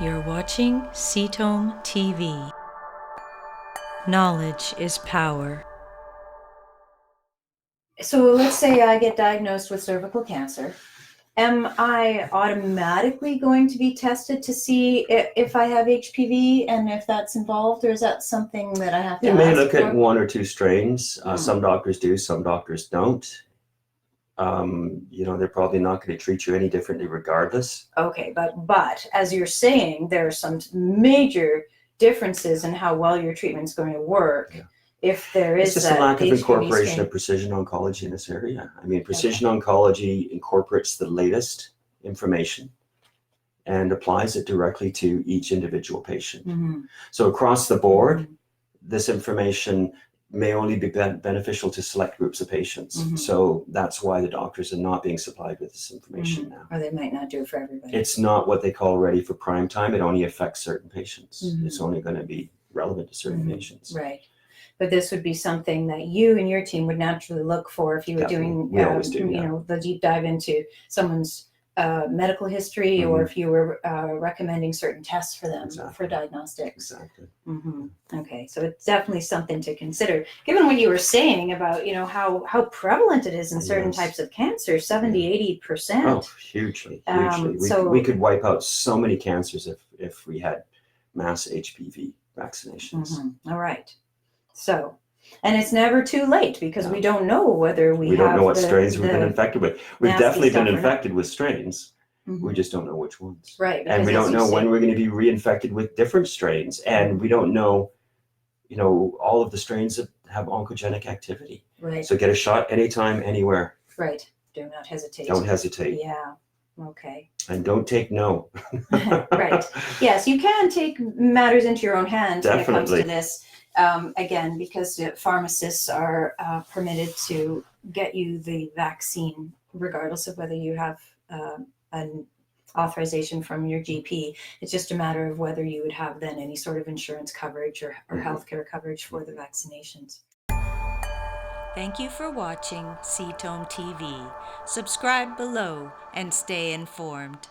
You're watching CTOM TV. Knowledge is power. So let's say I get diagnosed with cervical cancer. Am I automatically going to be tested to see if I have HPV and if that's involved, or is that something that I have to You ask may look for? at one or two strains. Some doctors do, some doctors don't. They're probably not going to treat you any differently regardless. Okay, but as you're saying, there are some major differences in how well your treatment's going to work. Yeah. If there is it's just a lack of HPV incorporation strain of precision oncology in this area. I mean, precision oncology incorporates the latest information and applies it directly to each individual patient. Mm-hmm. So across the board, this information may only be beneficial to select groups of patients. Mm-hmm. So that's why the doctors are not being supplied with this information now. Or they might not do it for everybody. It's not what they call ready for prime time. It only affects certain patients. It's only going to be relevant to certain patients. Right. But this would be something that you and your team would naturally look for if you were doing, we always do, the deep dive into someone's medical history, or if you were recommending certain tests for them for diagnostics. Exactly. Okay, so it's definitely something to consider. Given what you were saying about, how prevalent it is in certain types of cancer, 70-80%. Oh, hugely. We could wipe out so many cancers if we had mass HPV vaccinations. All right. So, and it's never too late, because we don't know whether we don't know what strains we've been infected with. We've definitely been infected with strains. We just don't know which ones. Right. And we don't know when we're going to be reinfected with different strains. And we don't know, all of the strains that have oncogenic activity. Right. So get a shot anytime, anywhere. Right. Do not hesitate. Don't hesitate. Yeah. Okay. And don't take no. Right. Yes, you can take matters into your own hands when it comes to this. Again, because pharmacists are permitted to get you the vaccine regardless of whether you have an authorization from your GP. It's just a matter of whether you would have then any sort of insurance coverage or healthcare coverage for the vaccinations. Thank you for watching CTOM TV. Subscribe below and stay informed.